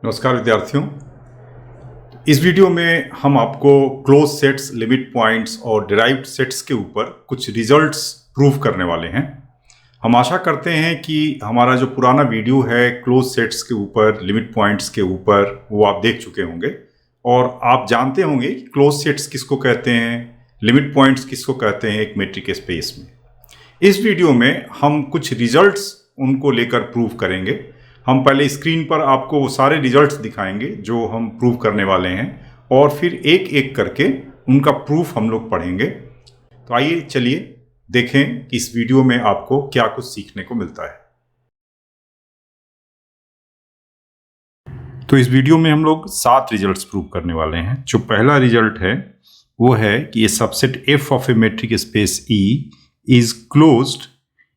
नमस्कार विद्यार्थियों। इस वीडियो में हम आपको क्लोज सेट्स, लिमिट पॉइंट्स और डिराइव्ड सेट्स के ऊपर कुछ रिजल्ट्स प्रूव करने वाले हैं। हम आशा करते हैं कि हमारा जो पुराना वीडियो है क्लोज सेट्स के ऊपर, लिमिट पॉइंट्स के ऊपर, वो आप देख चुके होंगे और आप जानते होंगे कि क्लोज सेट्स किसको कहते हैं, लिमिट पॉइंट्स किसको कहते हैं एक मेट्रिक स्पेस में। इस वीडियो में हम कुछ रिजल्ट्स उनको लेकर प्रूव करेंगे। हम पहले स्क्रीन पर आपको वो सारे रिजल्ट्स दिखाएंगे जो हम प्रूव करने वाले हैं और फिर एक एक करके उनका प्रूफ हम लोग पढ़ेंगे। तो आइए चलिए देखें कि इस वीडियो में आपको क्या कुछ सीखने को मिलता है। तो इस वीडियो में हम लोग 7 रिजल्ट्स प्रूव करने वाले हैं। जो पहला रिजल्ट है वो है कि ये subset F of a metric space E is closed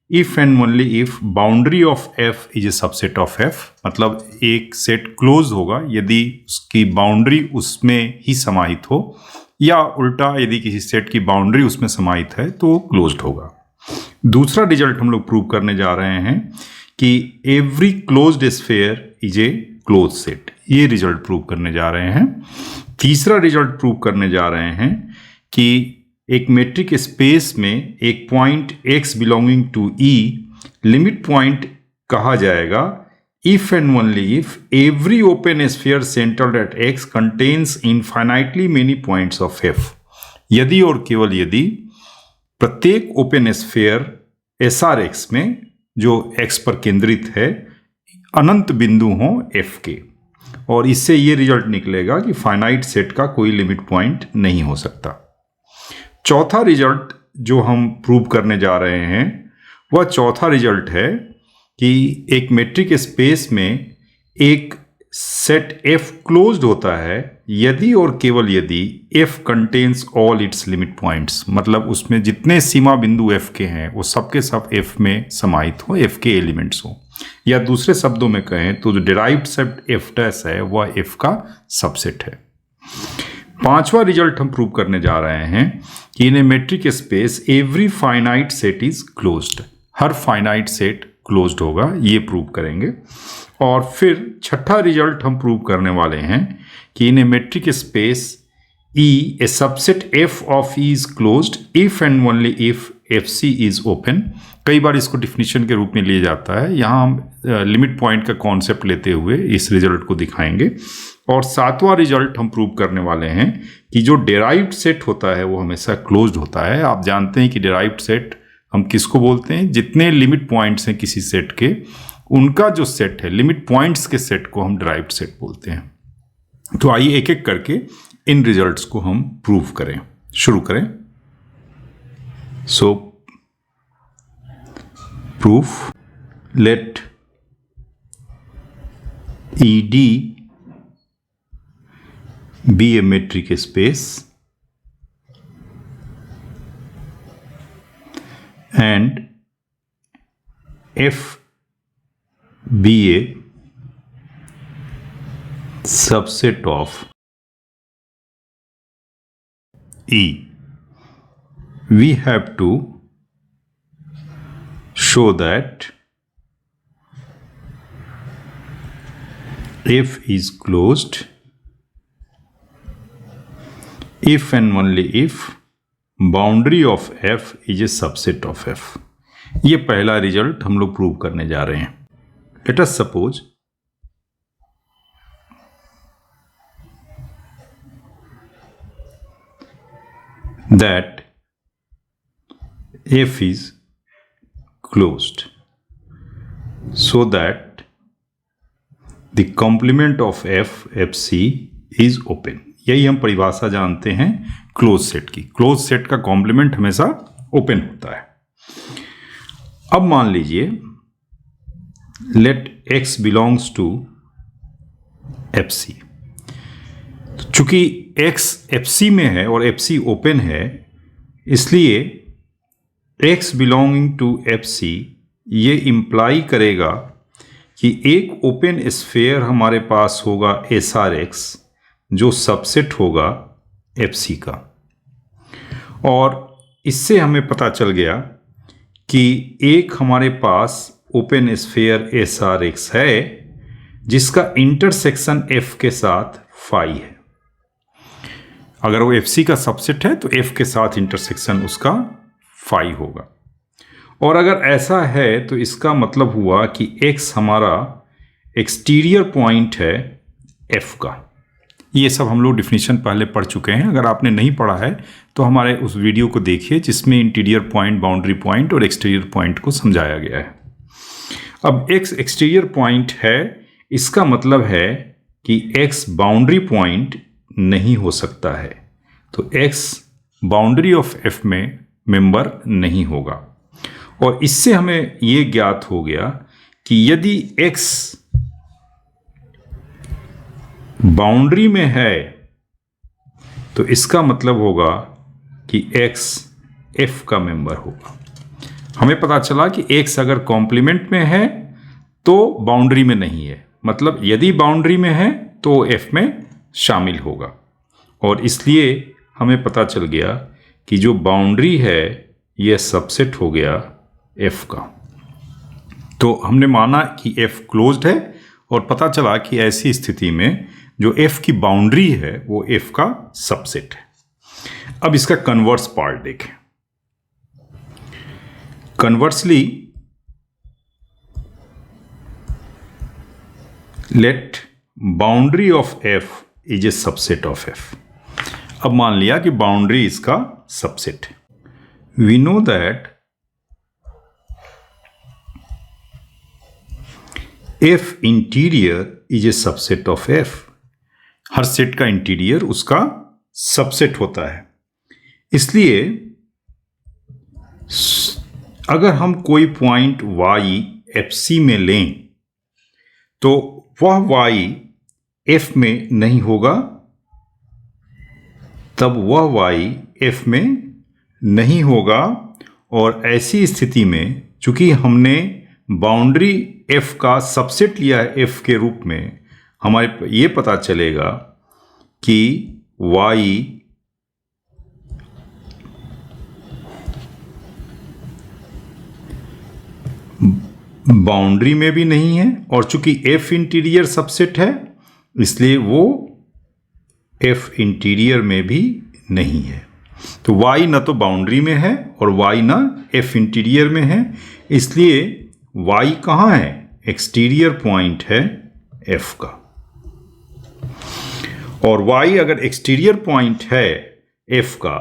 if and only if boundary of F is a subset of F। मतलब एक सेट क्लोज होगा यदि उसकी बाउंड्री उसमें ही समाहित हो, या उल्टा यदि किसी सेट की बाउंड्री उसमें समाहित है तो वो क्लोज्ड होगा। दूसरा रिजल्ट हम लोग प्रूव करने जा रहे हैं कि every closed sphere is a close set. ये रिजल्ट प्रूव करने जा रहे हैं। तीसरा रिजल्ट प्रूव करने जा रहे हैं कि एक मेट्रिक स्पेस में एक point x belonging to E limit point कहा जाएगा if and only if every open sphere centred at x contains infinitely many points of F। यदि और केवल यदि प्रत्येक ओपन स्फीयर SRX में जो x पर केंद्रित है अनंत बिंदु हों F के, और इससे ये रिजल्ट निकलेगा कि फाइनाइट सेट का कोई लिमिट पॉइंट नहीं हो सकता। चौथा रिजल्ट जो हम प्रूव करने जा रहे हैं वह चौथा रिजल्ट है कि एक मेट्रिक स्पेस में एक सेट F क्लोज्ड होता है यदि और केवल यदि F contains all it's limit points. मतलब उसमें जितने सीमा बिंदु F के हैं वो सबके सब F में समाहित हो, F के एलिमेंट्स हो, या दूसरे शब्दों में कहें तो जो डिराइव्ड सेट F डैश है वह F का सबसेट है। पांचवा रिजल्ट हम प्रूव करने जा रहे हैं कि in a metric space every finite set is closed. हर फाइनाइट सेट क्लोज्ड होगा, ये प्रूव करेंगे। और फिर छठा रिजल्ट हम प्रूव करने वाले हैं कि in a metric space E a subset F of E is closed if and only if FC is open. कई बार इसको डिफिनीशन के रूप में लिया जाता है, यहाँ हम लिमिट पॉइंट का कॉन्सेप्ट लेते हुए इस रिजल्ट को दिखाएंगे। और सातवां रिजल्ट हम प्रूव करने वाले हैं कि जो डिराइव्ड सेट होता है वो हमेशा क्लोज्ड होता है। आप जानते हैं कि डिराइव्ड सेट हम किसको बोलते हैं? जितने लिमिट पॉइंट्स हैं किसी सेट के, उनका जो सेट है लिमिट पॉइंट्स के सेट को हम डिराइव्ड सेट बोलते हैं। तो आइए एक एक करके इन रिजल्ट्स को हम प्रूव करें। शुरू करें। सो proof late ED be a metric space and F be a subset of E. We have to show that F is closed if and only if boundary of F is a subset of F। ये पहला result हम लोग prove करने जा रहे हैं। Let us suppose that F is closed so that the complement of F FC is open। यही हम परिभाषा जानते हैं क्लोज सेट की। क्लोज सेट का कॉम्प्लीमेंट हमेशा ओपन होता है। अब मान लीजिए let X belongs to FC। चूंकि X FC में है और FC ओपन है, इसलिए X बिलोंगिंग टू FC ये इम्प्लाई करेगा कि एक ओपन स्फीयर हमारे पास होगा SRX जो सबसेट होगा FC का। और इससे हमें पता चल गया कि एक हमारे पास ओपन स्फीयर SRX है जिसका इंटरसेक्शन F के साथ फाई है। अगर वो FC का सबसेट है तो F के साथ इंटरसेक्शन उसका फाई होगा। और अगर ऐसा है तो इसका मतलब हुआ कि X हमारा एक्सटीरियर पॉइंट है F का। ये सब हम लोग डिफिनीशन पहले पढ़ चुके हैं। अगर आपने नहीं पढ़ा है तो हमारे उस वीडियो को देखिए जिसमें इंटीरियर पॉइंट, बाउंड्री पॉइंट और एक्सटीरियर पॉइंट को समझाया गया है। अब X एक्सटीरियर पॉइंट है, इसका मतलब है कि X बाउंड्री पॉइंट नहीं हो सकता है, तो X बाउंड्री ऑफ F में मेंबर नहीं होगा। और इससे हमें ये ज्ञात हो गया कि यदि X बाउंड्री में है तो इसका मतलब होगा कि X F का मेंबर होगा। हमें पता चला कि X अगर कॉम्प्लीमेंट में है तो बाउंड्री में नहीं है, मतलब यदि बाउंड्री में है तो F में शामिल होगा। और इसलिए हमें पता चल गया कि जो बाउंड्री है यह सबसेट हो गया F का। तो हमने माना कि F क्लोज्ड है और पता चला कि ऐसी स्थिति में जो F की बाउंड्री है वो F का सबसेट है। अब इसका कन्वर्स पार्ट देखें। Conversely let boundary of F is a subset of F। अब मान लिया कि बाउंड्री इसका सबसेट है। We know that F interior is a subset of F। हर सेट का इंटीरियर उसका सबसेट होता है। इसलिए अगर हम कोई पॉइंट y FC में लें तो वह y F में नहीं होगा, तब वह y F में नहीं होगा। और ऐसी स्थिति में चूंकि हमने बाउंड्री F का सबसेट लिया है F के रूप में, हमारे ये पता चलेगा कि y बाउंड्री में भी नहीं है, और चूंकि F इंटीरियर सबसेट है इसलिए वो F इंटीरियर में भी नहीं है। तो y ना तो बाउंड्री में है और y ना F इंटीरियर में है, इसलिए y कहाँ है? एक्सटीरियर पॉइंट है F का। और y अगर एक्सटीरियर पॉइंट है F का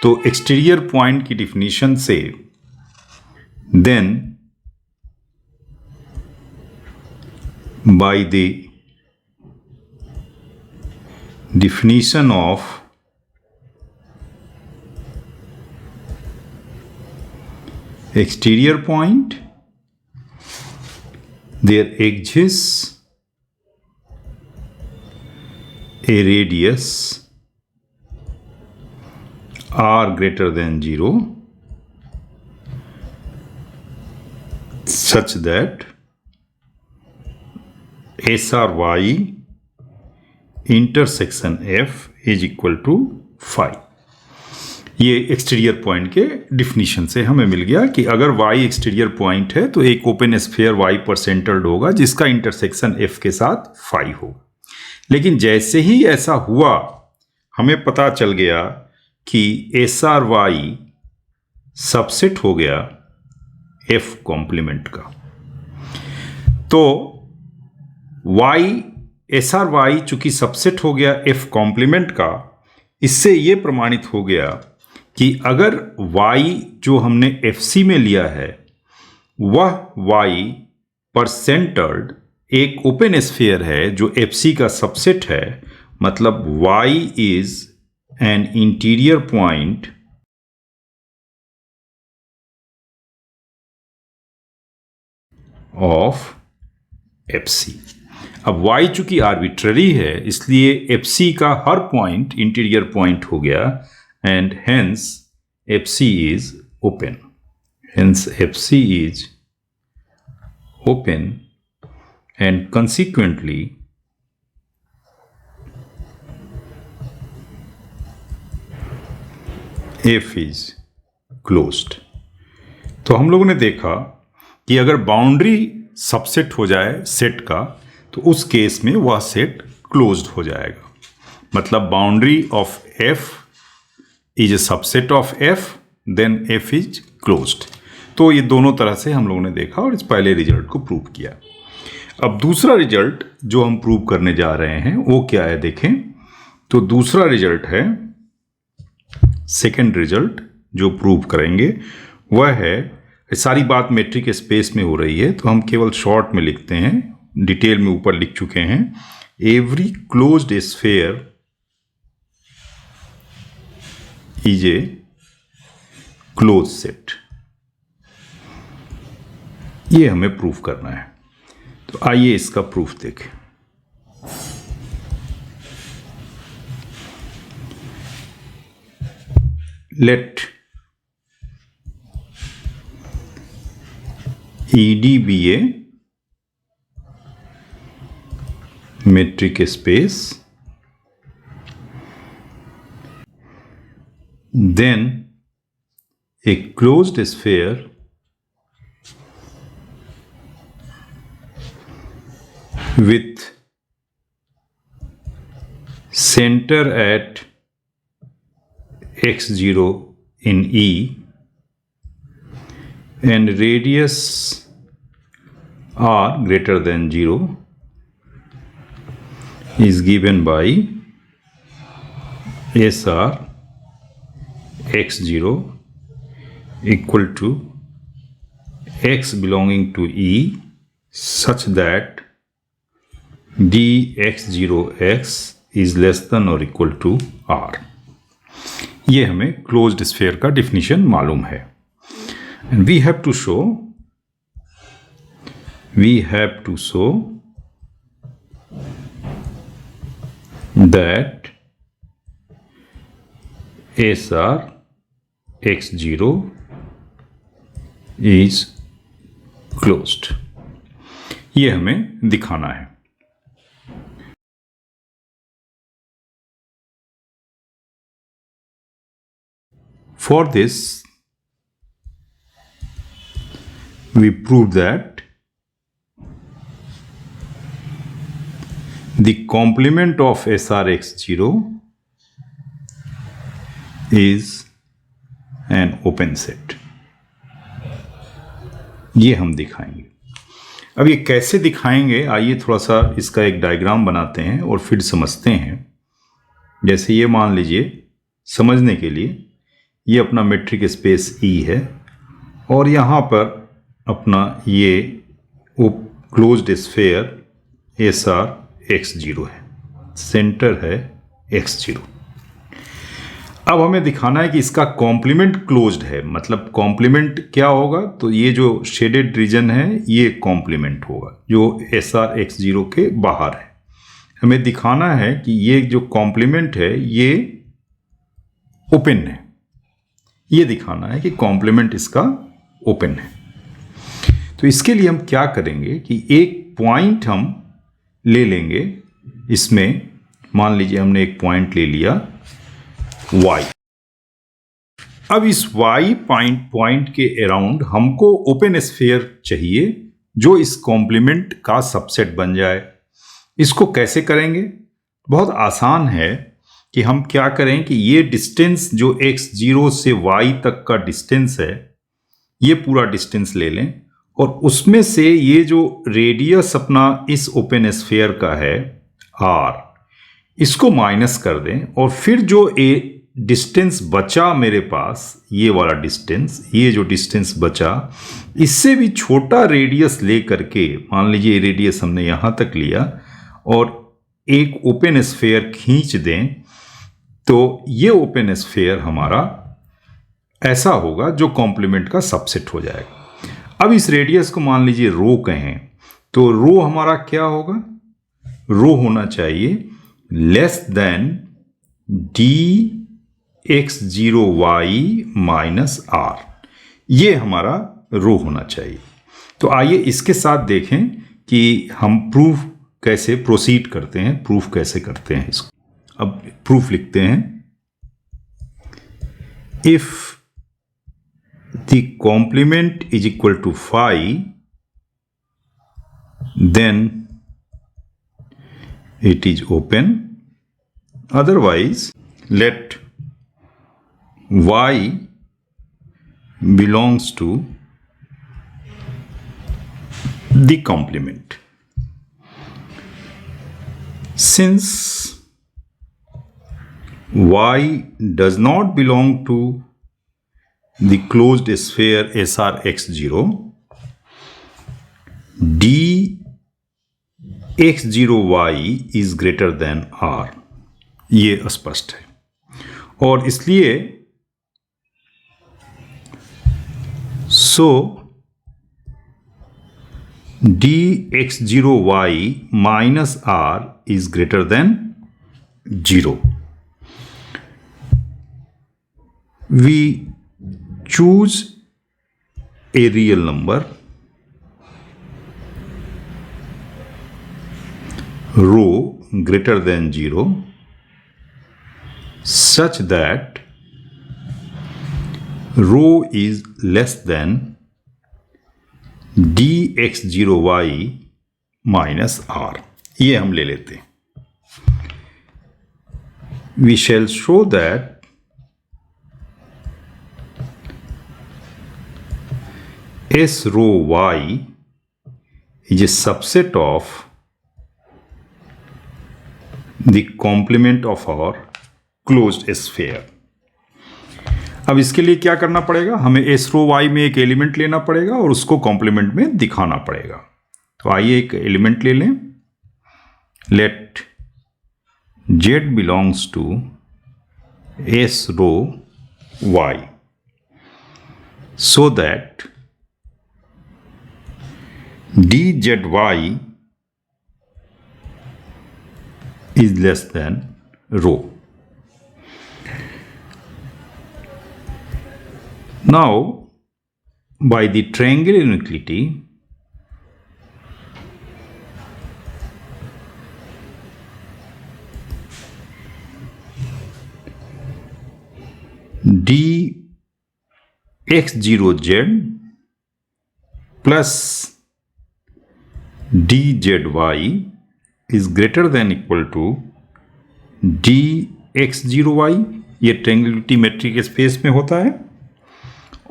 तो एक्सटीरियर पॉइंट की डिफिनीशन से then by the definition of exterior point, there exists a radius r greater than 0 such that SRY intersection F is equal to phi. ये exterior point के definition से हमें मिल गया कि अगर y एक्सटीरियर पॉइंट है तो एक ओपन स्फीयर y पर सेंटर्ड होगा जिसका इंटरसेक्शन F के साथ फाई होगा। लेकिन जैसे ही ऐसा हुआ हमें पता चल गया कि SRY सबसेट हो गया F कॉम्प्लीमेंट का। तो SRY चूंकि सबसेट हो गया F कॉम्प्लीमेंट का, इससे ये प्रमाणित हो गया कि अगर y जो हमने FC में लिया है वह y पर सेंटर्ड एक ओपन स्फीयर है जो FC का सबसेट है, मतलब y is an interior point of FC। अब y चूंकि आर्बिट्ररी है इसलिए FC का हर पॉइंट इंटीरियर पॉइंट हो गया and hence FC is open. Hence FC is open and consequently F is closed. तो हम लोगों ने देखा कि अगर बाउंड्री सबसेट हो जाए सेट का तो उस केस में वह सेट क्लोज्ड हो जाएगा। मतलब boundary of F is a subset of F, then F is closed. तो ये दोनों तरह से हम लोगों ने देखा और इस पहले रिजल्ट को प्रूव किया। अब दूसरा रिजल्ट जो हम प्रूव करने जा रहे हैं वो क्या है देखें। तो दूसरा रिजल्ट है, सेकंड रिजल्ट जो प्रूव करेंगे वह है, सारी बात मेट्रिक स्पेस में हो रही है तो हम केवल शॉर्ट में लिखते हैं, डिटेल में ऊपर लिख चुके हैं। Every closed sphere is a close set. ये हमें प्रूफ करना है। तो आइए इसका प्रूफ देखें। Let ED be a metric space, then a closed sphere with center at x0 in E and radius r greater than 0 is given by SR x0 equal to x belonging to E such that dx0x is less than or equal to r। ये हमें closed sphere का definition मालूम है। And we have to show that SR x0 is closed। ये हमें दिखाना है। For this we prove that the complement of SRX0 is an open set। ये हम दिखाएंगे। अब ये कैसे दिखाएंगे, आइए थोड़ा सा इसका एक डायग्राम बनाते हैं और फिर समझते हैं। जैसे ये मान लीजिए, समझने के लिए ये अपना मेट्रिक स्पेस E है और यहाँ पर अपना ये क्लोज्ड स्फीयर SR x0 है, सेंटर है x0। अब हमें दिखाना है कि इसका कॉम्प्लीमेंट क्लोज्ड है। मतलब कॉम्प्लीमेंट क्या होगा, तो ये जो शेडेड रीजन है ये कॉम्प्लीमेंट होगा जो SR x0 के बाहर है। हमें दिखाना है कि ये जो कॉम्प्लीमेंट है ये ओपन है। ये दिखाना है कि कॉम्प्लीमेंट इसका ओपन है। तो इसके लिए हम क्या करेंगे कि एक पॉइंट हम ले लेंगे। इसमें मान लीजिए हमने एक पॉइंट ले लिया y। अब इस y पॉइंट के अराउंड हमको ओपन स्फीयर चाहिए जो इस कॉम्प्लीमेंट का सबसेट बन जाए। इसको कैसे करेंगे? बहुत आसान है कि हम क्या करें कि ये डिस्टेंस जो x0 से y तक का डिस्टेंस है, ये पूरा डिस्टेंस ले लें और उसमें से ये जो रेडियस अपना इस ओपन स्फीयर का है r, इसको माइनस कर दें और फिर जो डिस्टेंस बचा मेरे पास, ये वाला डिस्टेंस, ये जो डिस्टेंस बचा, इससे भी छोटा रेडियस ले करके, मान लीजिए रेडियस हमने यहाँ तक लिया और एक ओपन स्फीयर खींच दें, तो ये ओपन स्फीयर हमारा ऐसा होगा जो कॉम्प्लीमेंट का सबसेट हो जाएगा। अब इस रेडियस को मान लीजिए रो कहें, तो रो हमारा क्या होगा? रो होना चाहिए less than dx0y minus r। ये हमारा रो होना चाहिए। तो आइए इसके साथ देखें कि हम प्रूफ कैसे प्रोसीड करते हैं, प्रूफ कैसे करते हैं इसको। अब प्रूफ लिखते हैं, if the complement is equal to phi, then it is open. Otherwise, let y belongs to the complement. Since y does not belong to the closed sphere SRX0, dx0y is greater than r. ये स्पष्ट है और इसलिए dx0y minus r is greater than 0. We choose a real number, rho greater than 0, such that rho is less than dx0y minus r. ये हम ले लेते हैं. We shall show that S rho y is a subset of the complement of our closed sphere. अब इसके लिए क्या करना पड़ेगा, हमें एस रो वाई में एक एलिमेंट लेना पड़ेगा और उसको कॉम्प्लीमेंट में दिखाना पड़ेगा. तो आइए एक एलिमेंट ले लें. Let z belongs to S rho Y so that dzy is less than rho. Now, by the triangular inequality, dx0z plus dzy is greater than equal to dx0y. ये ट्रायंगुलरिटी मेट्रिक स्पेस में होता है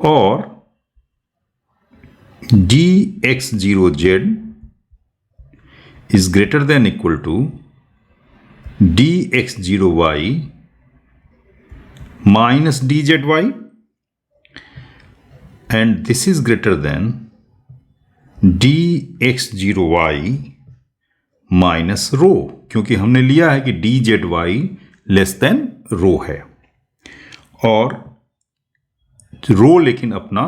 और dx0z is greater than equal to dx0y minus dzy, and this is greater than dx0y minus rho, क्योंकि हमने लिया है कि dzy लेस देन रो है और रो लेकिन अपना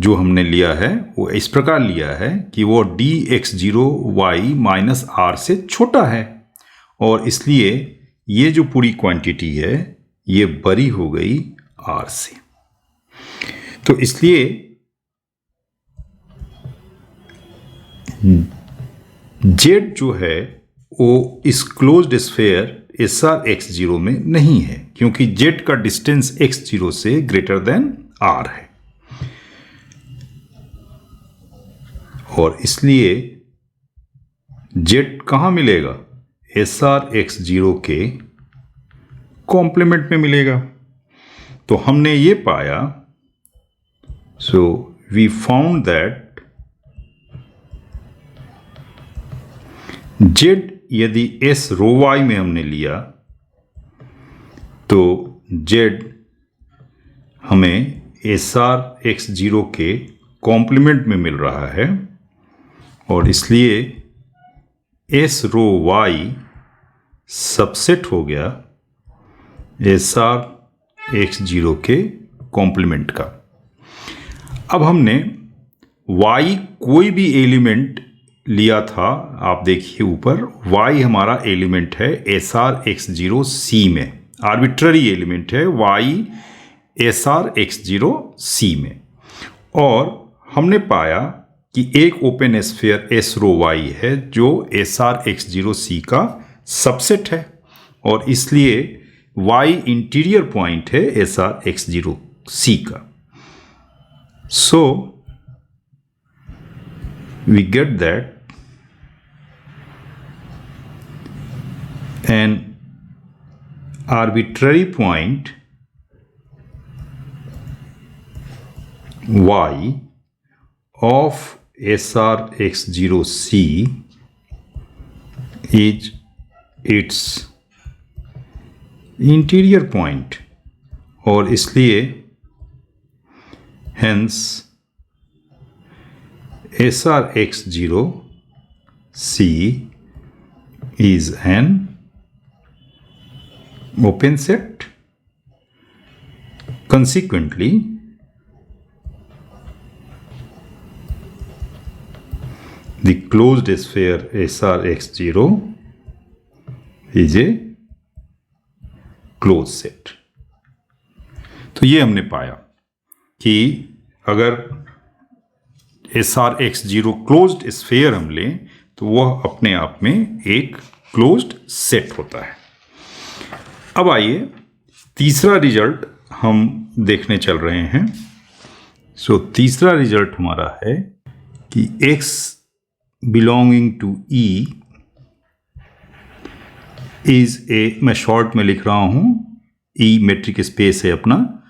जो हमने लिया है वो इस प्रकार लिया है कि वो dx0y माइनस r से छोटा है और इसलिए ये जो पूरी क्वांटिटी है ये बड़ी हो गई r से. तो इसलिए z जो है वो इस क्लोज्ड स्फीयर SRX0 में नहीं है क्योंकि z का डिस्टेंस x0 से ग्रेटर देन r है और इसलिए z कहाँ मिलेगा, SRX0 के कॉम्प्लीमेंट में मिलेगा. तो हमने ये पाया, so we found that z यदि s रो y में हमने लिया तो z हमें SRX0 के कॉम्प्लीमेंट में मिल रहा है और इसलिए s रो y सबसेट हो गया SRX0 के कॉम्प्लीमेंट का. अब हमने y कोई भी एलिमेंट लिया था, आप देखिए ऊपर y हमारा एलिमेंट है SRX0C में, आर्बिट्ररी एलिमेंट है y SRX0C में और हमने पाया कि एक open sphere S rho y है जो SRX0C का सबसेट है और इसलिए y इंटीरियर पॉइंट है SRX0C का. So we get that an arbitrary point y of SRX0C is its interior point, और इसलिए hence SRX0C is an open set. Consequently, the closed sphere SRX0 is a closed set. तो ये हमने पाया कि अगर SRX0 क्लोज्ड स्फीयर हम लें तो वह अपने आप में एक क्लोज्ड सेट होता है। अब आइए तीसरा रिजल्ट हम देखने चल रहे हैं। तीसरा रिजल्ट हमारा है कि x belonging to E is a, मैं शॉर्ट में लिख रहा हूं, E मेट्रिक स्पेस है अपना,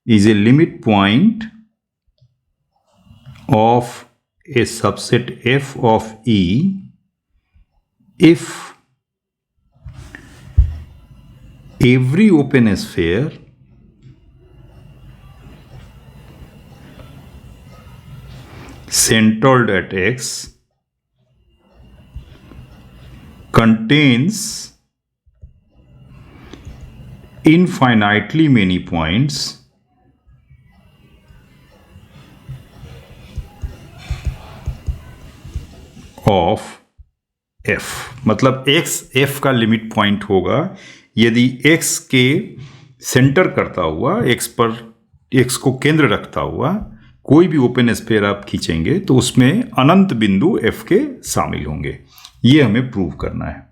is a limit point of A subset F of E if every open sphere centered at X contains infinitely many points of F। मतलब X F का limit point होगा यदि X के centre करता हुआ, X पर X को केंद्र रखता हुआ कोई भी ओपन स्फीयर आप खींचेंगे तो उसमें अनंत बिंदु F के शामिल होंगे। ये हमें प्रूव करना है।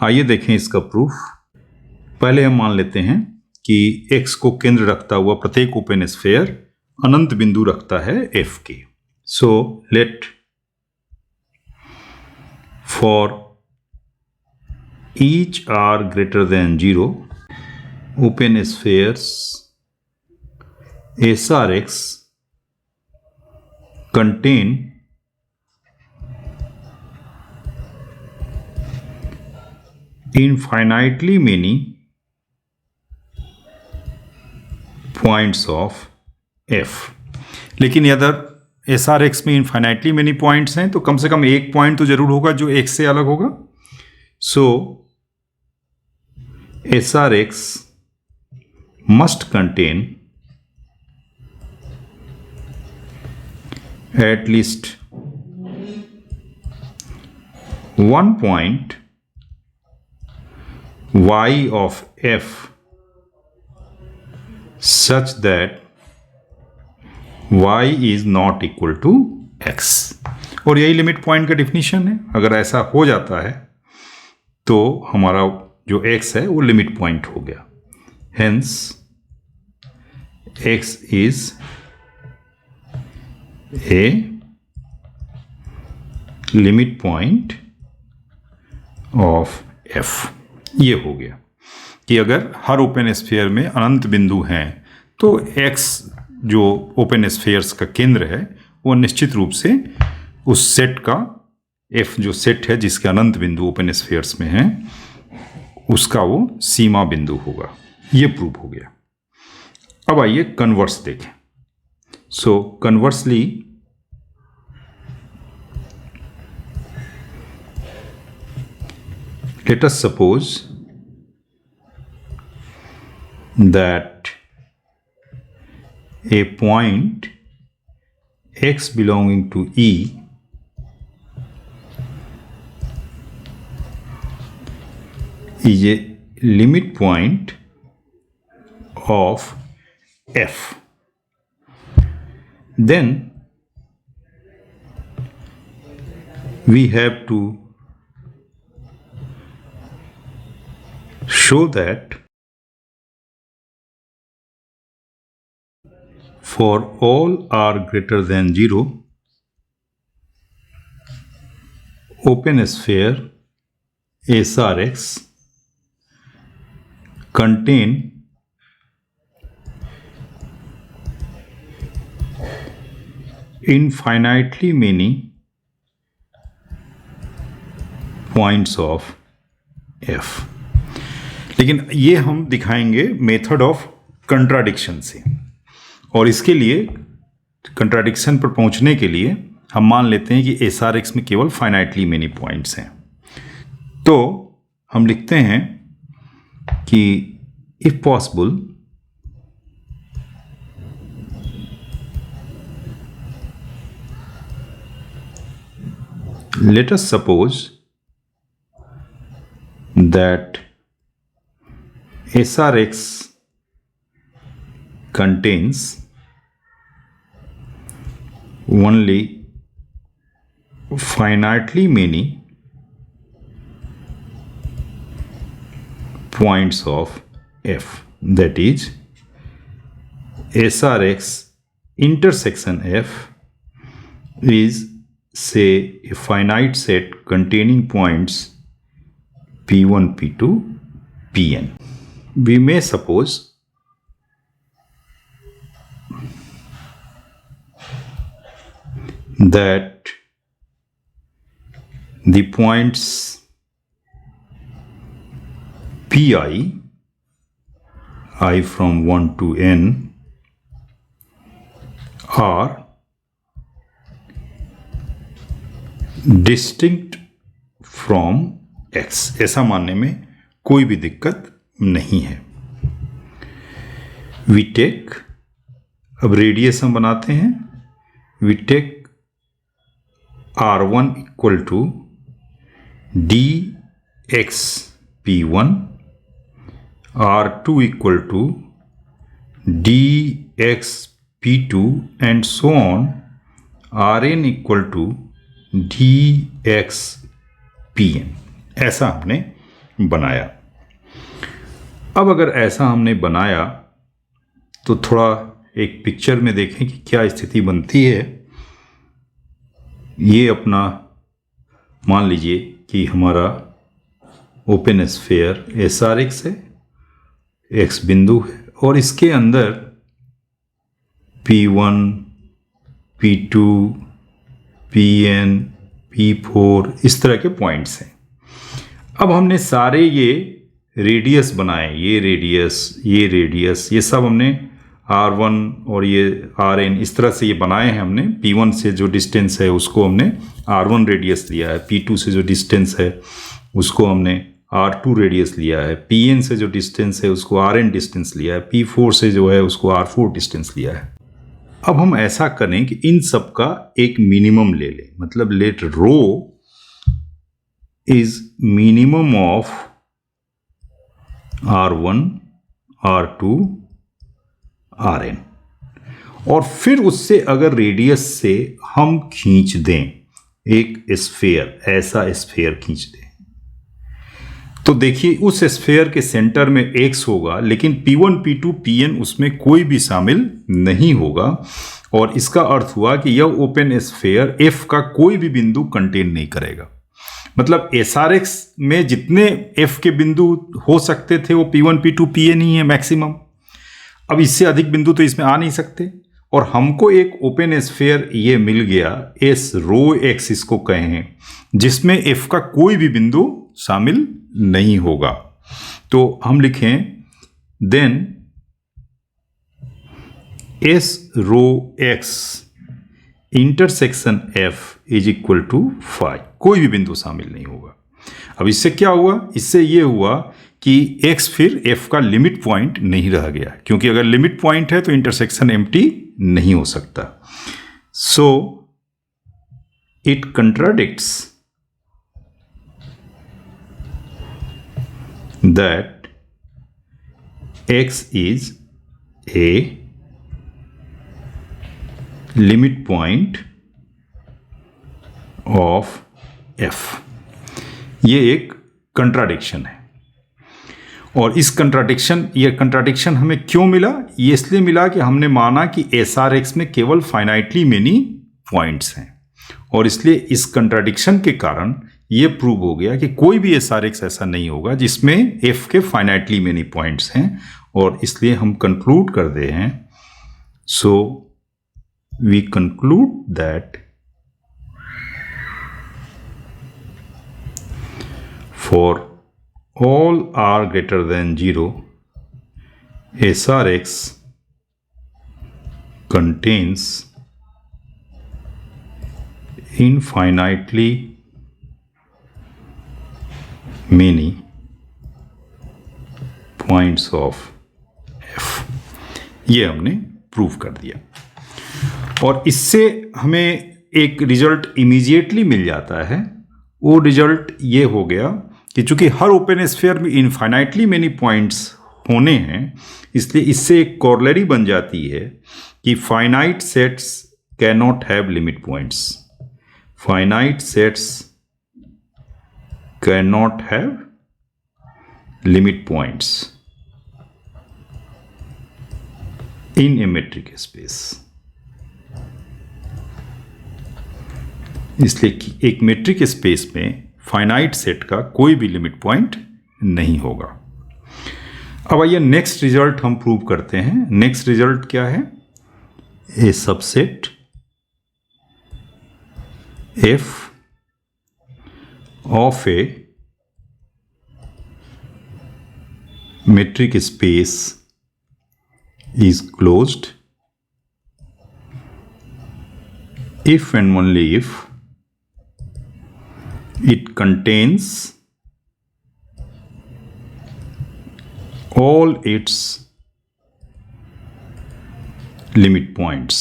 आइए देखें इसका प्रूफ। पहले हम मान लेते हैं कि X को केंद्र रखता हुआ प्रत्येक ओपन स्फीयर अनंत बिंदु रखता है F के। So let for each r greater than 0 open spheres SRX contain infinitely many points of F। लेकिन अगर SRX में infinitely many points हैं तो कम से कम एक पॉइंट तो जरूर होगा जो X से अलग होगा। सो SRX must contain at least one point y of F such that y is not equal to x। और यही लिमिट पॉइंट का डिफिनीशन है। अगर ऐसा हो जाता है तो हमारा जो x है वो लिमिट पॉइंट हो गया। Hence x is a limit point of f। ये हो गया कि अगर हर ओपन स्फीयर में अनंत बिंदु हैं तो x जो ओपन स्फीयर्स का केंद्र है वो निश्चित रूप से उस सेट का f जो सेट है जिसके अनंत बिंदु ओपन स्फीयर्स में हैं उसका वो सीमा बिंदु होगा। ये प्रूव हो गया। अब आइए कन्वर्स देखें। सो conversely let us suppose that a point x belonging to E is a limit point of F. Then we have to show that for all r greater than 0 open sphere SRX contain infinitely many points of f। लेकिन ये हम दिखाएंगे method of contradiction से, और इसके लिए contradiction पर पहुंचने के लिए हम मान लेते हैं कि SRX में केवल फाइनाइटली मेनी पॉइंट्स हैं। तो हम लिखते हैं कि if possible let us suppose that SRX contains only finitely many points of f, that is SRX intersection f is, say, a finite set containing points p1, p2, pn. We may suppose that the points pi, I from 1 to n, are distinct from x। ऐसा मानने में कोई भी दिक्कत नहीं है। We take, अब radius हम बनाते हैं, we take r1 equal to dx p1, r2 equal to dx p2 and so on, rn equal to dx pn। ऐसा हमने बनाया। अब अगर ऐसा हमने बनाया तो थोड़ा एक पिक्चर में देखें कि क्या स्थिति बनती है। ये अपना मान लीजिए कि हमारा ओपन स्फीयर SRX है, x बिंदु है, और इसके अंदर p1, p2, pn, p4 इस तरह के पॉइंट्स हैं। अब हमने सारे ये रेडियस बनाए, ये रेडियस, ये सब हमने r1 और ये rn इस तरह से ये बनाए हैं हमने। p1 से जो डिस्टेंस है उसको हमने r1 रेडियस लिया है, p2 से जो डिस्टेंस है उसको हमने r2 रेडियस लिया है, pn से जो डिस्टेंस है उसको rn डिस्टेंस लिया है, p4 से जो है उसको r4 डिस्टेंस लिया है। अब हम ऐसा करें कि इन सब का एक मिनिमम ले लें, मतलब let rho is minimum of r1, r2, rn, और फिर उससे अगर रेडियस से हम खींच दें एक स्फीयर, ऐसा स्फीयर खींच दें, तो देखिए उस स्फीयर के सेंटर में x होगा, लेकिन p1, p2, pn उसमें कोई भी शामिल नहीं होगा। और इसका अर्थ हुआ कि यह ओपन स्फीयर f का कोई भी बिंदु कंटेन नहीं करेगा। मतलब SRX में जितने f के बिंदु हो सकते थे वो p1, p2, pn ही है मैक्सिमम। अब इससे अधिक बिंदु तो इसमें आ नहीं सकते, और हमको एक ओपन स्फीयर ये मिल गया, S रो x इसको कहें, जिसमें f का कोई भी बिंदु शामिल नहीं होगा। तो हम लिखें then S rho x intersection f is equal to 5, कोई भी बिंदु शामिल नहीं होगा। अब इससे क्या हुआ, इससे ये हुआ कि x फिर f का लिमिट पॉइंट नहीं रह गया, क्योंकि अगर लिमिट पॉइंट है तो इंटरसेक्शन एम्प्टी नहीं हो सकता। So it contradicts that x is a limit point of f। ये एक कंट्राडिक्शन है, और इस कंट्राडिक्शन हमें क्यों मिला? ये इसलिए मिला कि हमने माना कि SRX में केवल फाइनाइटली मेनी पॉइंट्स हैं, और इसलिए इस कंट्राडिक्शन के कारण ये प्रूव हो गया कि कोई भी SRX ऐसा नहीं होगा जिसमें f के फाइनाइटली मेनी पॉइंट्स हैं, और इसलिए हम कंक्लूड कर दे हैं, so we conclude that for all r greater than 0, SRX contains infinitely many points of f। ये हमने प्रूव कर दिया, और इससे हमें एक रिजल्ट इमीडिएटली मिल जाता है। वो रिजल्ट ये हो गया कि चूंकि हर ओपन स्फीयर में इनफाइनाइटली मेनी पॉइंट्स होने हैं, इसलिए इससे एक कॉरलरी बन जाती है कि finite sets can not have limit points. Finite sets can not have limit points in a metric space. इसलिए कि एक मेट्रिक स्पेस में फाइनाइट सेट का कोई भी लिमिट पॉइंट नहीं होगा। अब आइए नेक्स्ट रिजल्ट हम प्रूव करते हैं। नेक्स्ट रिजल्ट क्या है? A subset F of a metric space is closed if and only if it contains all its limit points।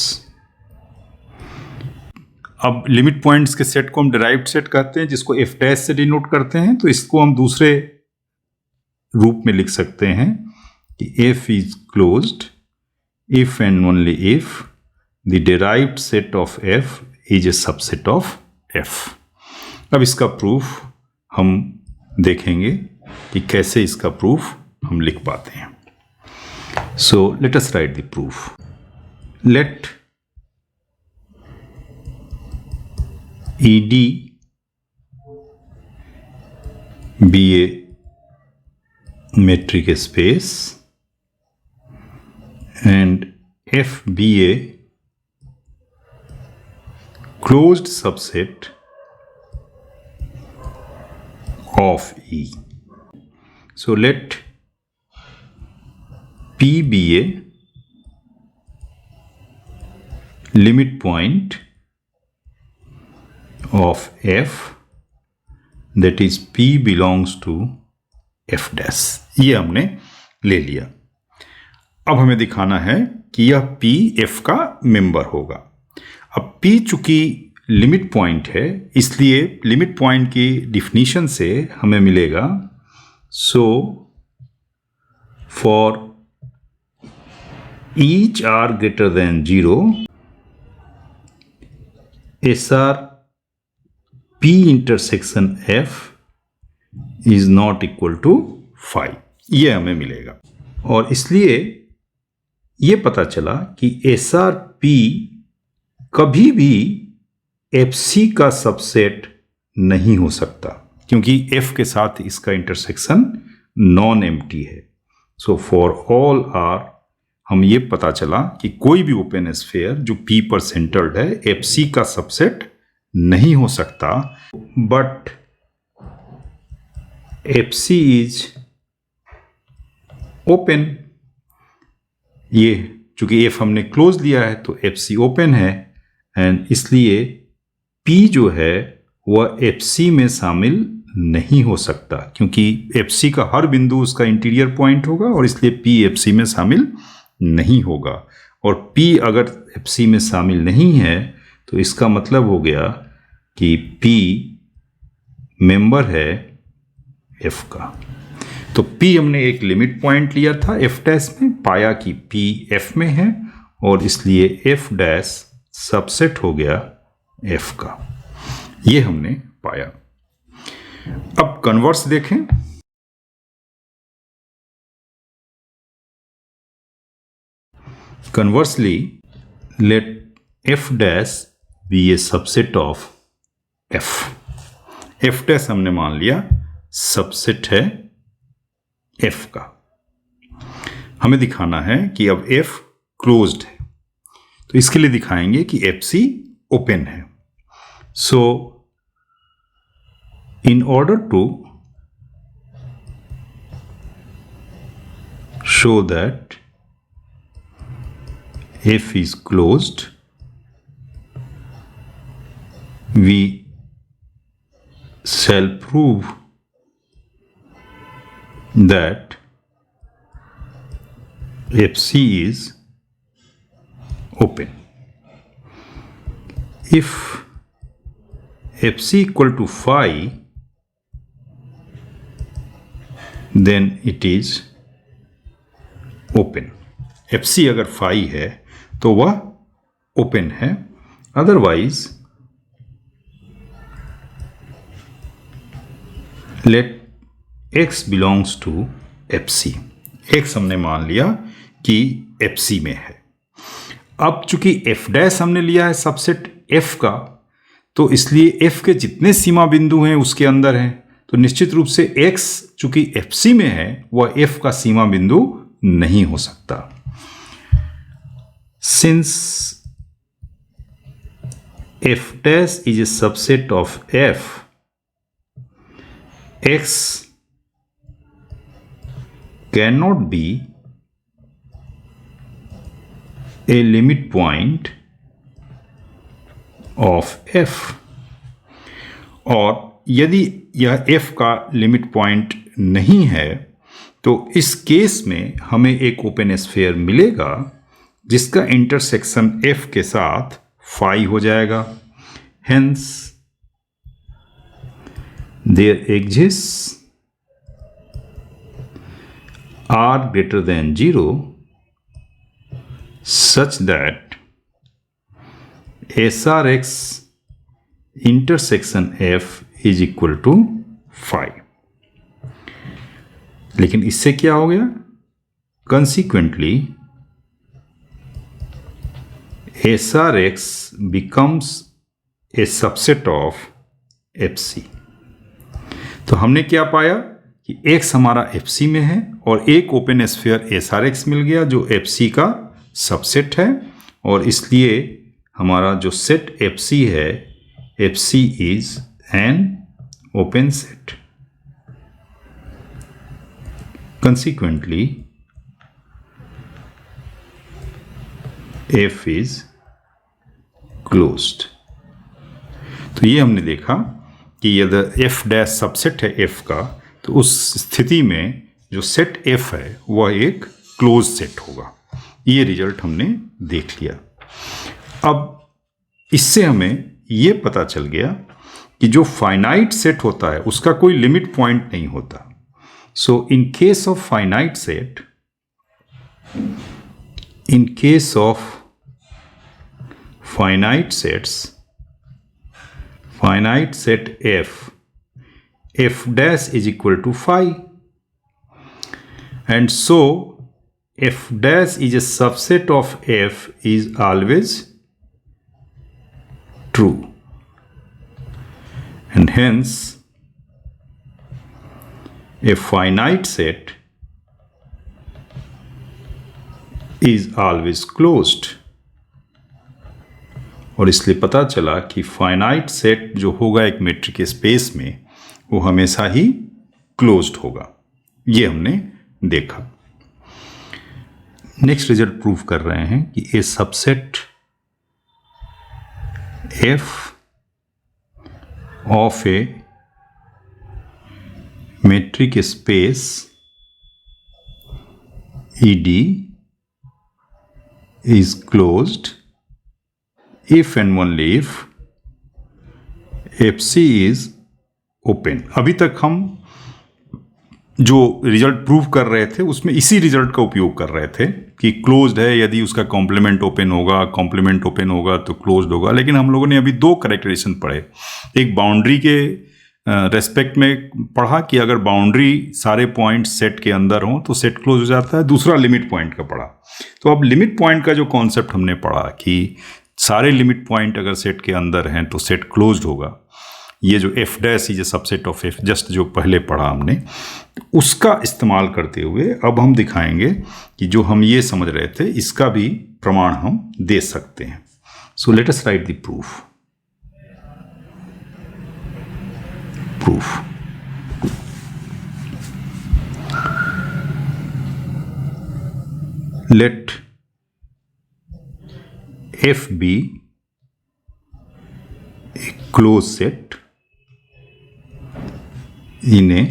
अब लिमिट पॉइंट्स के सेट को हम डिराइव्ड सेट कहते हैं, जिसको एफ डैश से डिनोट करते हैं। तो इसको हम दूसरे रूप में लिख सकते हैं कि F is closed if and only if the derived set of f is a subset of f। अब इसका प्रूफ हम देखेंगे कि कैसे इसका प्रूफ हम लिख पाते हैं। So let us write the proof। Let ED be a metric space and F be a closed subset of E। So let P be a limit point of F, that is P belongs to F dash। ये हमने ले लिया। अब हमें दिखाना है कि यह P F का मेंबर होगा। अब P चूंकि लिमिट पॉइंट है, इसलिए लिमिट पॉइंट की डिफिनीशन से हमें मिलेगा, so for each r greater than 0 SR P intersection F is not equal to 5। ये हमें मिलेगा, और इसलिए ये पता चला कि SRP कभी भी FC का सबसेट नहीं हो सकता, क्योंकि F के साथ इसका इंटरसेक्शन नॉन एम्प्टी है। सो फॉर ऑल R हम ये पता चला कि कोई भी ओपन स्फीयर जो P पर सेंटर्ड है FC का सबसेट नहीं हो सकता। But FC is open. ये चूंकि F हमने क्लोज लिया है तो FC ओपन है, एंड इसलिए P जो है वह FC में शामिल नहीं हो सकता, क्योंकि FC का हर बिंदु उसका इंटीरियर पॉइंट होगा, और इसलिए P FC में शामिल नहीं होगा। और P अगर FC में शामिल नहीं है तो इसका मतलब हो गया कि P मेंबर है F का। तो P हमने एक लिमिट पॉइंट लिया था F डैश में, पाया कि P F में है, और इसलिए F डैश सबसेट हो गया F का। ये हमने पाया। अब कन्वर्स देखें। Conversely let F dash be a subset of F। F dash हमने मान लिया सबसेट है एफ का। हमें दिखाना है कि अब एफ क्लोज्ड है, तो इसके लिए दिखाएंगे कि एफ सी ओपन है। So in order to show that F is closed, we shall prove that FC is open. If FC equal to phi, then it is open. FC अगर phi है तो वह ओपन है, otherwise let x belongs to FC। x हमने मान लिया कि FC में है। अब चूंकि f डैश हमने लिया है सबसेट f का, तो इसलिए f के जितने सीमा बिंदु हैं उसके अंदर हैं, तो निश्चित रूप से x चूंकि FC में है वह f का सीमा बिंदु नहीं हो सकता। Since f dash is a subset of f, x cannot be a limit point of f, और यदि यह f का लिमिट पॉइंट नहीं है तो इस केस में हमें एक ओपन स्फीयर मिलेगा जिसका इंटरसेक्शन f के साथ फाई हो जाएगा। Hence there exist r greater than 0 such that SRX intersection f is equal to phi। लेकिन इससे क्या हो गया? Consequently SRX becomes a subset of FC। तो हमने क्या पाया कि x हमारा FC में है और एक ओपन स्फीयर SRX मिल गया जो FC का सबसेट है, और इसलिए हमारा जो सेट FC है FC is an open set। Consequently F is closed। तो ये हमने देखा कि यदि F डैश सबसेट है F का, तो उस स्थिति में जो सेट F है वह एक क्लोज सेट होगा। ये रिजल्ट हमने देख लिया। अब इससे हमें ये पता चल गया कि जो फाइनाइट सेट होता है उसका कोई लिमिट पॉइंट नहीं होता। So in case of finite set, in case of finite sets, finite set f dash is equal to phi, and so f dash is a subset of f is always true, and hence a finite set is always closed। और इसलिए पता चला कि finite set जो होगा एक metric space में वो हमेशा ही क्लोज्ड होगा। ये हमने देखा। नेक्स्ट रिजल्ट प्रूव कर रहे हैं कि a subset F of a metric space ED is closed if and only if FC is open। अभी तक हम जो रिजल्ट प्रूव कर रहे थे उसमें इसी रिजल्ट का उपयोग कर रहे थे कि क्लोज्ड है यदि उसका कॉम्प्लीमेंट ओपन होगा, कॉम्प्लीमेंट ओपन होगा तो क्लोज्ड होगा। लेकिन हम लोगों ने अभी दो कैरेक्टराइजेशन पढ़े, एक बाउंड्री के रेस्पेक्ट में पढ़ा कि अगर बाउंड्री सारे पॉइंट सेट के अंदर हों तो सेट क्लोज हो जाता है, दूसरा लिमिट पॉइंट का पढ़ा। तो अब लिमिट पॉइंट का जो कॉन्सेप्ट हमने पढ़ा कि सारे लिमिट पॉइंट अगर सेट के अंदर हैं तो सेट क्लोज्ड होगा, ये जो F dash is a subset of F, just जो पहले पढ़ा हमने, उसका इस्तेमाल करते हुए अब हम दिखाएंगे कि जो हम ये समझ रहे थे इसका भी प्रमाण हम दे सकते हैं. So let us right the proof. Let F be a closed set in a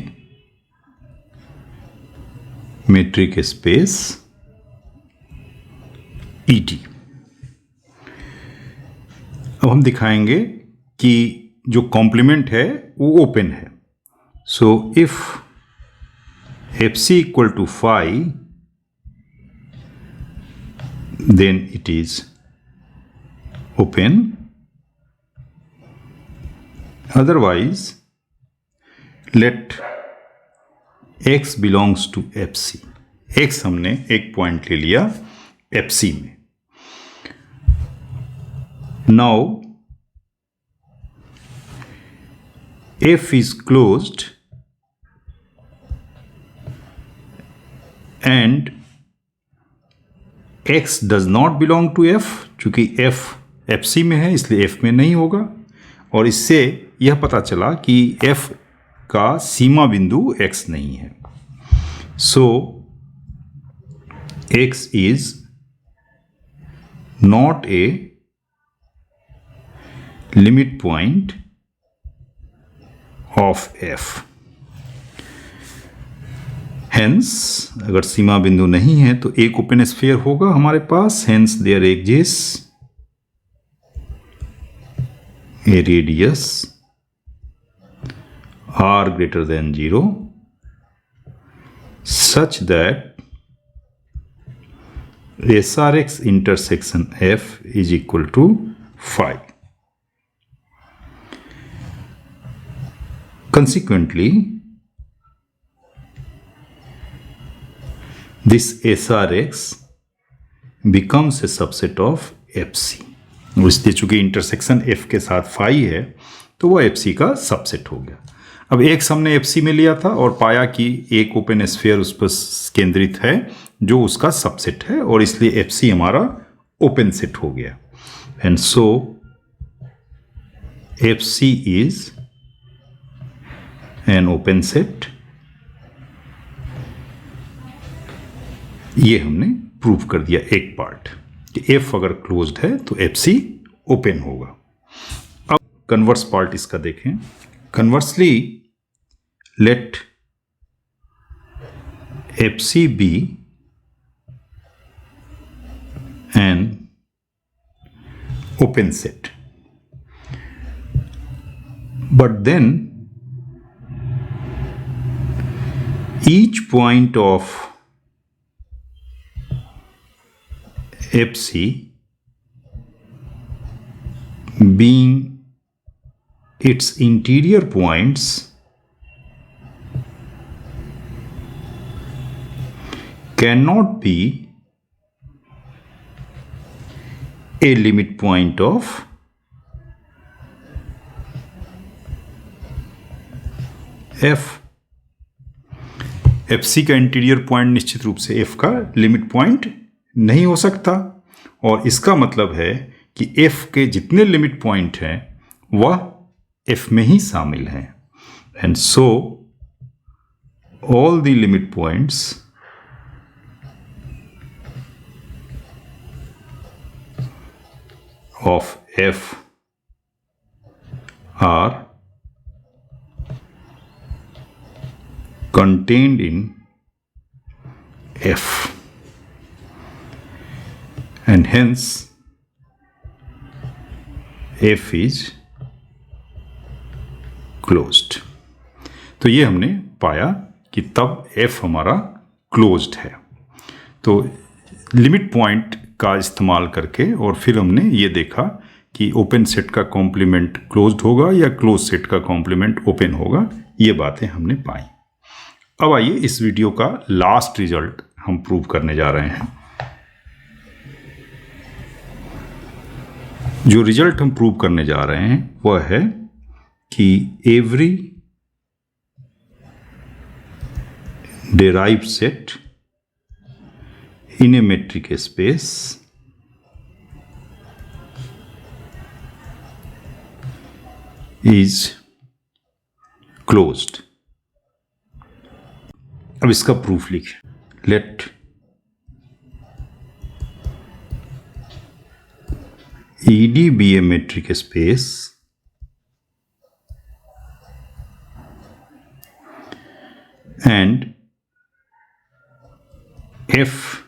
metric space ET. अब हम दिखाएंगे कि जो कॉम्प्लीमेंट है वो ओपन है. So if FC equal to phi, then it is open. Otherwise, let x belongs to FC. x हमने एक पॉइंट ले लिया FC में. Now F is closed and x does not belong to f. चूंकि f FC में है इसलिए f में नहीं होगा, और इससे यह पता चला कि f का सीमा बिंदु x नहीं है. सो x is not a limit point of f. Hence अगर सीमा बिंदु नहीं है तो एक ओपन स्फीयर होगा हमारे पास. Hence there exist a radius r greater than 0 such that SRX intersection F is equal to phi. Consequently, this SRX becomes a subset of FC. इसलिए चूंकि इंटरसेक्शन F के साथ फाई है तो वो FC का सबसेट हो गया. अब x हमने FC में लिया था और पाया कि एक ओपन स्फीयर उस पर केंद्रित है जो उसका सबसेट है, और इसलिए FC हमारा ओपन सेट हो गया. And so FC is an open set. ये हमने प्रूव कर दिया एक पार्ट कि F अगर क्लोज्ड है तो FC ओपन होगा. अब कन्वर्स पार्ट इसका देखें. Conversely let FC be an open set, but then each point of FC being its interior points cannot be a limit point of F. FC का interior point निश्चित रूप से F का limit point नहीं हो सकता, और इसका मतलब है कि F के जितने लिमिट पॉइंट हैं वह F में ही शामिल हैं. And so all the limit points of F are contained in F, and hence F is closed. तो ये हमने पाया कि तब F हमारा क्लोज्ड है. तो लिमिट पॉइंट का इस्तेमाल करके और फिर हमने ये देखा कि ओपन सेट का कॉम्प्लीमेंट क्लोज्ड होगा या क्लोज सेट का कॉम्प्लीमेंट ओपन होगा. ये बातें हमने पाई. अब आइए इस वीडियो का लास्ट रिजल्ट हम प्रूव करने जा रहे हैं. जो रिजल्ट हम प्रूव करने जा रहे हैं वह है कि every derived set in a metric space is closed. अब इसका प्रूफ लिखें. Let ED be a metric space and F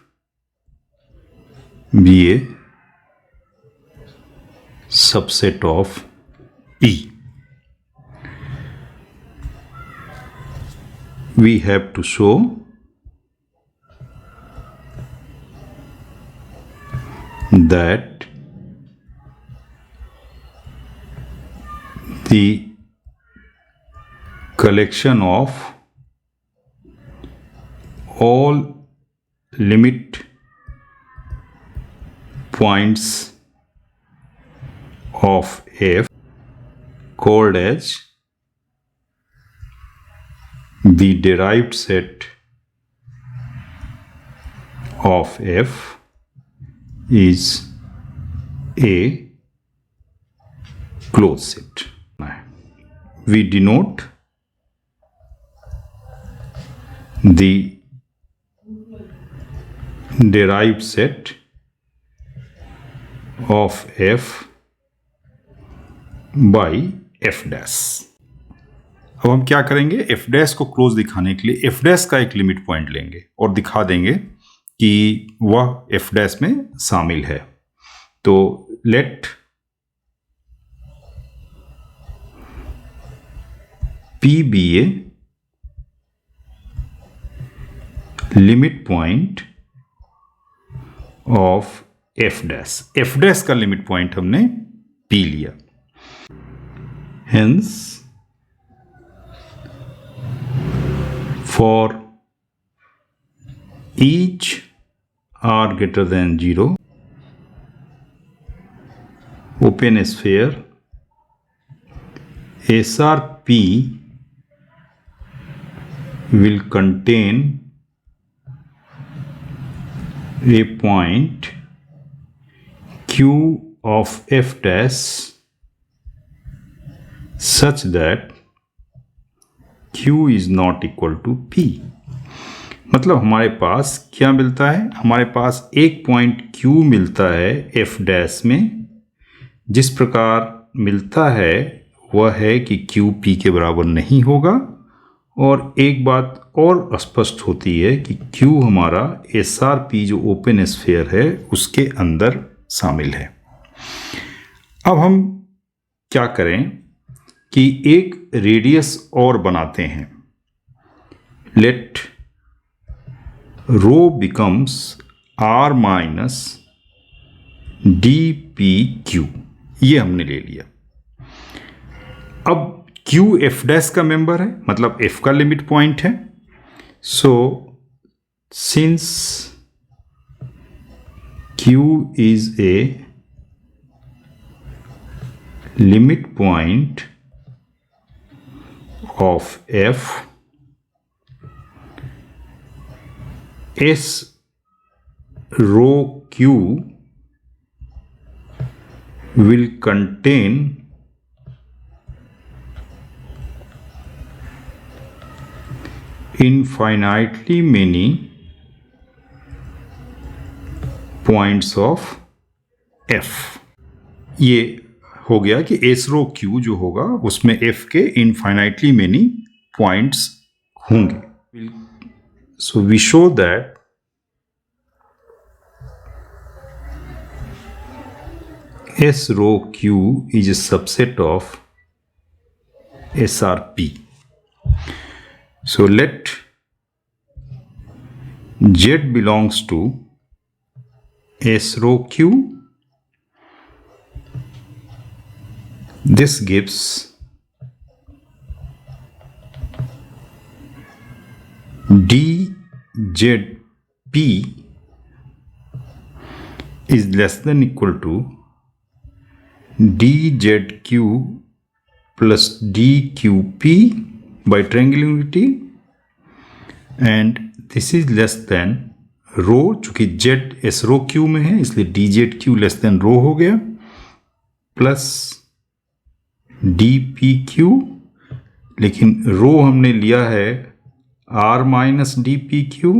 be a subset of E. We have to show that the collection of all limit points of F called as the derived set of F is a closed set. We denote the derived set of F by F dash. अब हम क्या करेंगे, F dash को close दिखाने के लिए F dash का एक लिमिट पॉइंट लेंगे और दिखा देंगे कि वह F dash में शामिल है. तो late P be a limit point of F dash. F dash का लिमिट पॉइंट हमने P लिया. Hence for each r greater than 0 open sphere SRP will contain a point Q of F dash such that Q is not equal to P. मतलब हमारे पास क्या मिलता है, हमारे पास एक पॉइंट Q मिलता है F डैश में, जिस प्रकार मिलता है वह है कि Q P के बराबर नहीं होगा. और एक बात और स्पष्ट होती है कि Q हमारा SRP जो ओपन स्फीयर है उसके अंदर शामिल है. अब हम क्या करें कि एक रेडियस और बनाते हैं. लेट रो बिकम्स R माइनस DPQ. ये हमने ले लिया. अब Q F डैश का मेंबर है, मतलब F का लिमिट पॉइंट है. So since Q is a limit point of F, S rho Q will contain infinitely many points of F. ये हो गया कि एस रो क्यू जो होगा उसमें F के इनफाइनाइटली मेनी पॉइंट्स होंगे. So we show that S rho Q is a subset of SRP. So let Z belongs to S रो Q. This gives DZP is less than equal to DZQ plus dqp by triangularity, and this is less than rho, चूंकि Z S rho Q में है इसलिए D Z Q less than rho हो गया, plus D P Q, लेकिन रो हमने लिया है R minus D P Q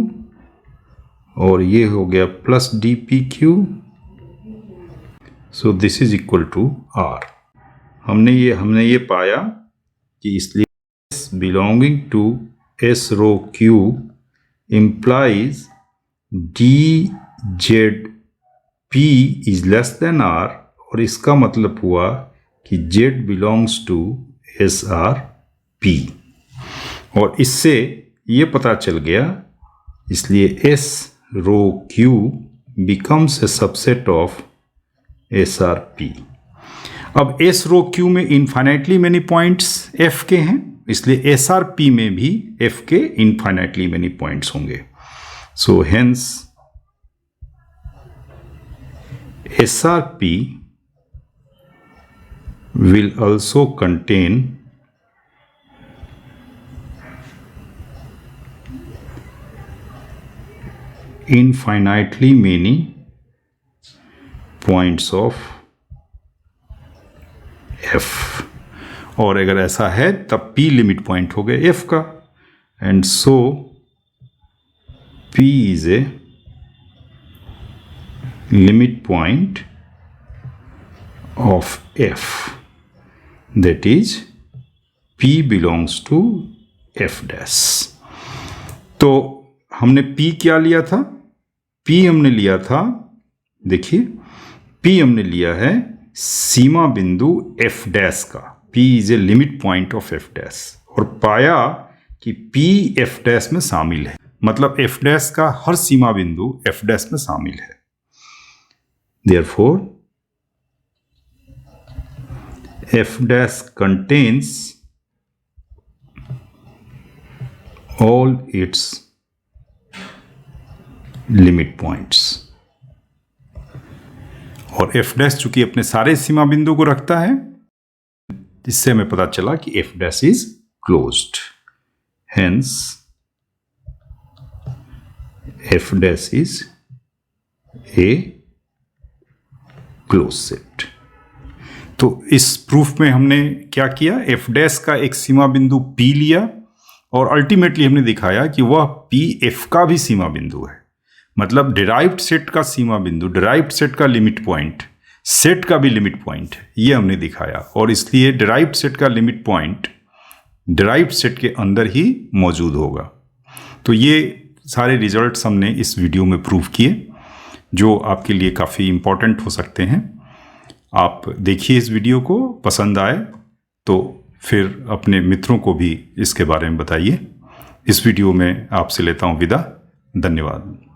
और ये हो गया plus D P Q, so this is equal to R. हमने ये पाया कि इसलिए S belonging to S rho Q implies D Z P is less than R, और इसका मतलब हुआ कि Z belongs to S R P, और इससे ये पता चल गया, इसलिए S rho Q becomes a subset of S R P. अब एस रो क्यू में इनफाइनाइटली मैनी पॉइंट्स एफ के हैं, इसलिए एस आर पी में भी एफ के इनफाइनाइटली मैनी पॉइंट्स होंगे। So hence SRP will also contain infinitely many points of F, और अगर ऐसा है तब P लिमिट पॉइंट हो गए F का, and so P is a limit point of F, that is P belongs to F dash। तो हमने P क्या लिया था? P हमने लिया था, देखिए P हमने लिया है सीमा बिंदु F डैश का, P is a limit point of F dash, और पाया कि P F डैश में शामिल है, मतलब F डैश का हर सीमा बिंदु F डैश में शामिल है। Therefore, F dash contains all its limit points, और F dash चूंकि अपने सारे सीमा बिंदु को रखता है, इससे हमें पता चला कि F dash is closed, hence F dash is a close set. तो इस प्रूफ में हमने क्या किया, एफ डैश का एक सीमा बिंदु P लिया और अल्टीमेटली हमने दिखाया कि वह P F का भी सीमा बिंदु है, मतलब डिराइव्ड सेट का सीमा बिंदु, डिराइव्ड सेट का लिमिट पॉइंट, सेट का भी लिमिट पॉइंट, ये हमने दिखाया, और इसलिए डिराइव्ड सेट का लिमिट पॉइंट डिराइव्ड सेट के अंदर ही मौजूद होगा। तो ये सारे रिजल्ट्स हमने इस वीडियो में प्रूव किए, जो आपके लिए काफ़ी इम्पोर्टेंट हो सकते हैं। आप देखिए इस वीडियो को, पसंद आए तो फिर अपने मित्रों को भी इसके बारे में बताइए। इस वीडियो में आपसे लेता हूँ विदा, धन्यवाद।